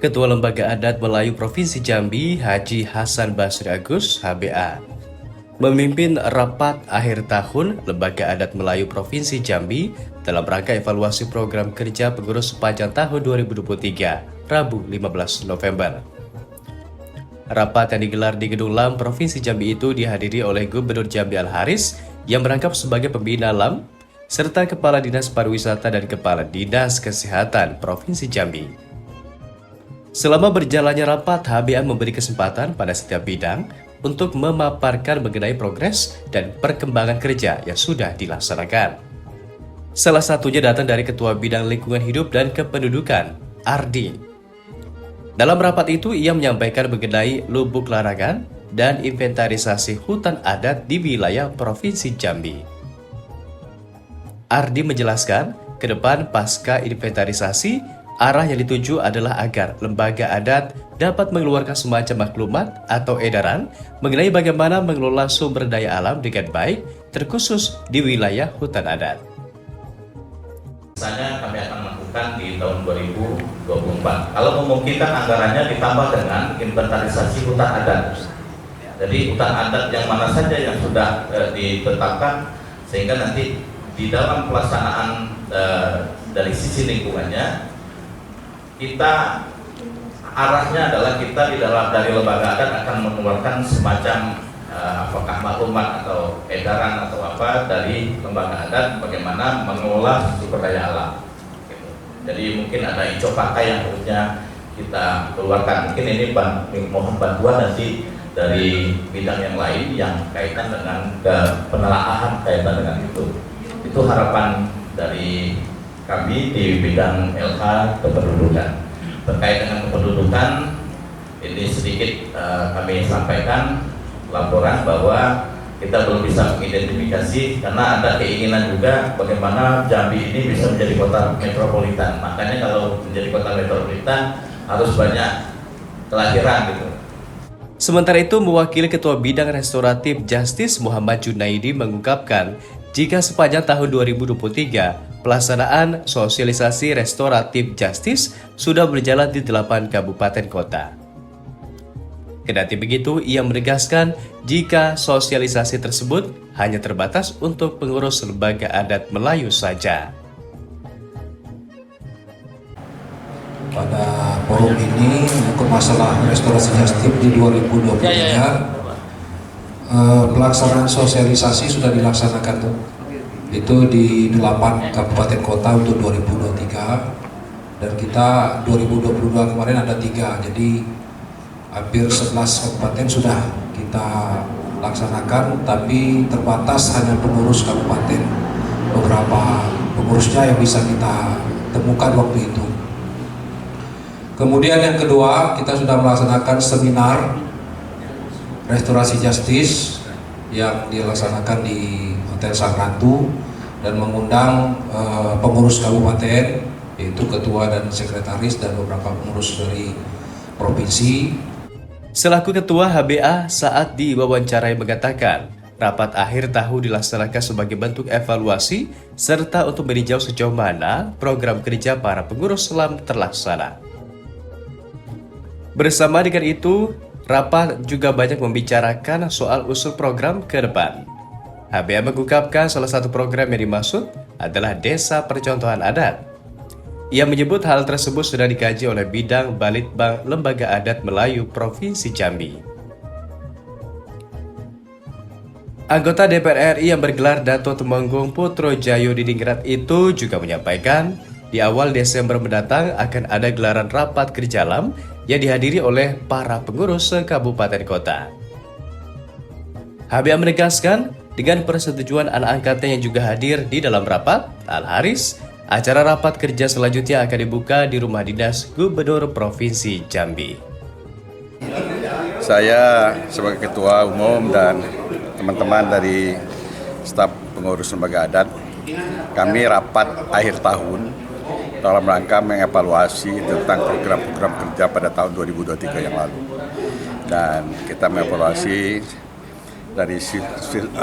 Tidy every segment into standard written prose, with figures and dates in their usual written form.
Ketua Lembaga Adat Melayu Provinsi Jambi, Haji Hasan Basri Agus, HBA, memimpin rapat akhir tahun Lembaga Adat Melayu Provinsi Jambi dalam rangka evaluasi program kerja pengurus sepanjang tahun 2023, Rabu 15 November. Rapat yang digelar di Gedung LAM Provinsi Jambi itu dihadiri oleh Gubernur Jambi Al-Haris yang merangkap sebagai pembina LAM, serta Kepala Dinas Pariwisata dan Kepala Dinas Kesehatan Provinsi Jambi. Selama berjalannya rapat, HBA memberi kesempatan pada setiap bidang untuk memaparkan mengenai progres dan perkembangan kerja yang sudah dilaksanakan. Salah satunya datang dari Ketua Bidang Lingkungan Hidup dan Kependudukan, Ardi. Dalam rapat itu, ia menyampaikan mengenai lubuk larangan dan inventarisasi hutan adat di wilayah Provinsi Jambi. Ardi menjelaskan, ke depan pasca inventarisasi, arah yang dituju adalah agar lembaga adat dapat mengeluarkan semacam maklumat atau edaran mengenai bagaimana mengelola sumber daya alam dengan baik, terkhusus di wilayah hutan adat. Misalnya kami akan melakukan di tahun 2024. Kalau memungkinkan anggarannya ditambah dengan inventarisasi hutan adat. Jadi hutan adat yang mana saja yang sudah ditetapkan, sehingga nanti di dalam pelaksanaan dari sisi lingkungannya, kita arahnya adalah kita dari lembaga adat akan mengeluarkan semacam apakah maklumat atau edaran atau apa dari lembaga adat bagaimana mengelola sumber daya alam. Gitu. Jadi mungkin ada ijo pakai yang harusnya kita keluarkan. Mungkin ini mohon bantuan nanti dari bidang yang lain yang kaitan dengan penelaahan kaitan dengan itu. Itu harapan dari kami di bidang LH kependudukan. Terkait dengan kependudukan, ini sedikit kami sampaikan laporan bahwa kita belum bisa mengidentifikasi karena ada keinginan juga bagaimana Jambi ini bisa menjadi kota metropolitan. Makanya kalau menjadi kota metropolitan harus banyak kelahiran gitu. Sementara itu, mewakili Ketua Bidang Restoratif Justice Muhammad Junaidi mengungkapkan, jika sepanjang tahun 2023, pelaksanaan sosialisasi restoratif justice sudah berjalan di 8 kabupaten kota. Kendati begitu, ia menegaskan jika sosialisasi tersebut hanya terbatas untuk pengurus lembaga adat Melayu saja. Pada forum ini untuk masalah restorasi justice di 2023, pelaksanaan sosialisasi sudah dilaksanakan tuh. Itu di 8 kabupaten kota untuk 2023, dan kita 2022 kemarin ada 3, jadi hampir 11 kabupaten sudah kita laksanakan, tapi terbatas hanya pengurus kabupaten, beberapa pengurusnya yang bisa kita temukan waktu itu. Kemudian yang kedua, kita sudah melaksanakan seminar restorasi justice yang dilaksanakan di Hotel Sang Ratu dan mengundang pengurus kabupaten, yaitu ketua dan sekretaris dan beberapa pengurus dari provinsi. Selaku Ketua HBA saat diwawancarai mengatakan, rapat akhir tahun dilaksanakan sebagai bentuk evaluasi serta untuk meninjau sejauh mana program kerja para pengurus LAM terlaksana. Bersama dengan itu, rapat juga banyak membicarakan soal usul program ke depan. HBA mengungkapkan salah satu program yang dimaksud adalah Desa Percontohan Adat. Ia menyebut hal tersebut sudah dikaji oleh Bidang Balitbang Lembaga Adat Melayu Provinsi Jambi. Anggota DPR RI yang bergelar Dato Temenggung Putro Jayo di Dinggrat itu juga menyampaikan, di awal Desember mendatang akan ada gelaran rapat kerja LAM yang dihadiri oleh para pengurus kabupaten kota. HBA menegaskan, dengan persetujuan anak angkatnya yang juga hadir di dalam rapat, Al-Haris, acara rapat kerja selanjutnya akan dibuka di Rumah Dinas Gubernur Provinsi Jambi. Saya sebagai Ketua Umum dan teman-teman dari staf pengurus lembaga adat, kami rapat akhir tahun dalam rangka mengevaluasi tentang program-program kerja pada tahun 2023 yang lalu. Dan kita mengevaluasi dari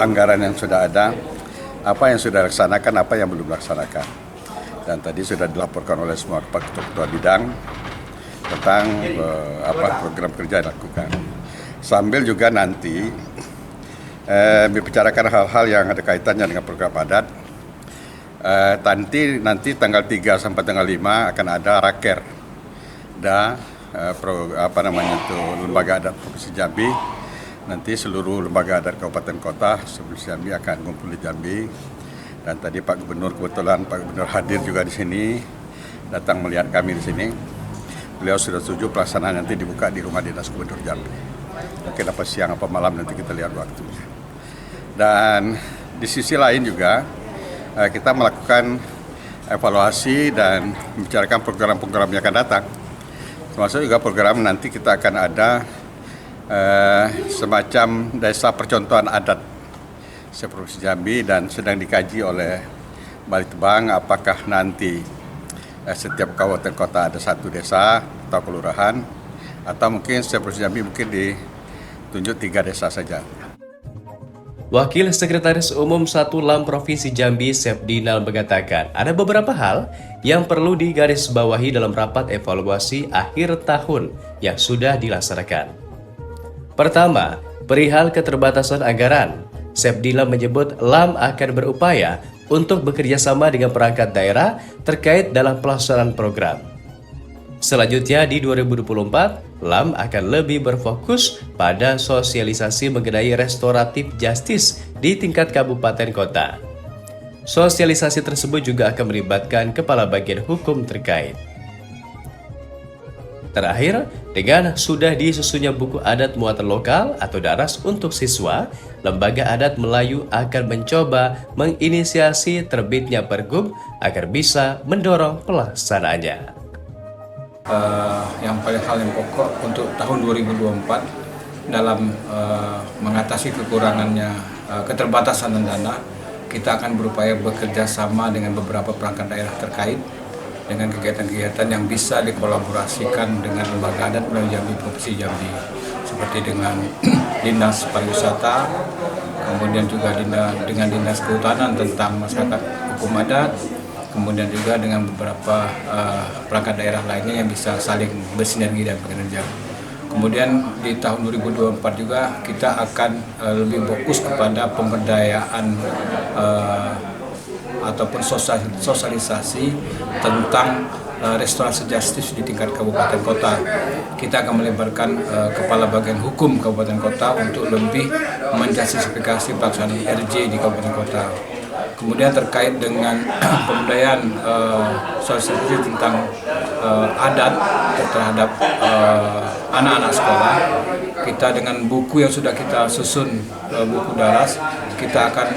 anggaran yang sudah ada, apa yang sudah dilaksanakan, apa yang belum dilaksanakan. Dan tadi sudah dilaporkan oleh semua ketua bidang tentang program kerja yang dilakukan. Sambil juga nanti membicarakan hal-hal yang ada kaitannya dengan program adat. Nanti tanggal 3 sampai tanggal 5 akan ada raker dan lembaga adat Provinsi Jambi. Nanti seluruh lembaga adat kabupaten kota Provinsi Jambi akan kumpul di Jambi. Dan tadi Pak Gubernur, kebetulan Pak Gubernur hadir juga di sini, datang melihat kami di sini. Beliau sudah setuju pelaksanaan nanti dibuka di rumah dinas Gubernur Jambi. Mungkin apa siang apa malam nanti kita lihat waktunya. Dan di sisi lain juga kita melakukan evaluasi dan membicarakan program-program yang akan datang. Termasuk juga program nanti kita akan ada semacam desa percontohan adat Provinsi Jambi dan sedang dikaji oleh Balitbang apakah nanti setiap kabupaten kota ada satu desa atau kelurahan, atau mungkin Provinsi Jambi mungkin ditunjuk 3 desa saja. Wakil Sekretaris Umum 1 LAM Provinsi Jambi, Sepdinal, mengatakan ada beberapa hal yang perlu digarisbawahi dalam rapat evaluasi akhir tahun yang sudah dilaksanakan. Pertama, perihal keterbatasan anggaran. Sepdinal menyebut LAM akan berupaya untuk bekerja sama dengan perangkat daerah terkait dalam pelaksanaan program. Selanjutnya di 2024, LAM akan lebih berfokus pada sosialisasi mengenai restoratif justice di tingkat kabupaten kota. Sosialisasi tersebut juga akan melibatkan kepala bagian hukum terkait. Terakhir, dengan sudah disusunnya buku adat muatan lokal atau daras untuk siswa, Lembaga Adat Melayu akan mencoba menginisiasi terbitnya pergub agar bisa mendorong pelaksanaannya. Yang paling hal yang pokok untuk tahun 2024 dalam mengatasi kekurangannya keterbatasan dana, kita akan berupaya bekerja sama dengan beberapa perangkat daerah terkait dengan kegiatan-kegiatan yang bisa dikolaborasikan dengan Lembaga Adat Melayu Jambi Provinsi Jambi, seperti dengan Dinas Pariwisata, kemudian juga dengan Dinas Kehutanan tentang masyarakat hukum adat, kemudian juga dengan beberapa perangkat daerah lainnya yang bisa saling bersinergi dan bekerja. Kemudian di tahun 2024 juga kita akan lebih fokus kepada pemberdayaan ataupun sosialisasi tentang restorasi justice di tingkat kabupaten kota. Kita akan melibatkan kepala bagian hukum kabupaten kota untuk lebih menjustifikasi pelaksanaan RJ di kabupaten kota. Kemudian terkait dengan pemberdayaan sosialisasi tentang adat terhadap anak-anak sekolah, kita dengan buku yang sudah kita susun, buku daras, kita akan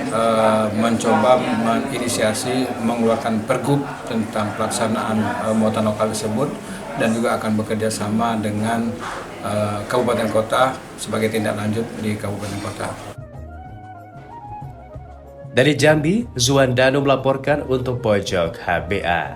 mencoba menginisiasi mengeluarkan pergub tentang pelaksanaan muatan lokal tersebut, dan juga akan bekerja sama dengan kabupaten kota sebagai tindak lanjut di kabupaten kota. Dari Jambi, Zuandano melaporkan untuk Pojok HBA.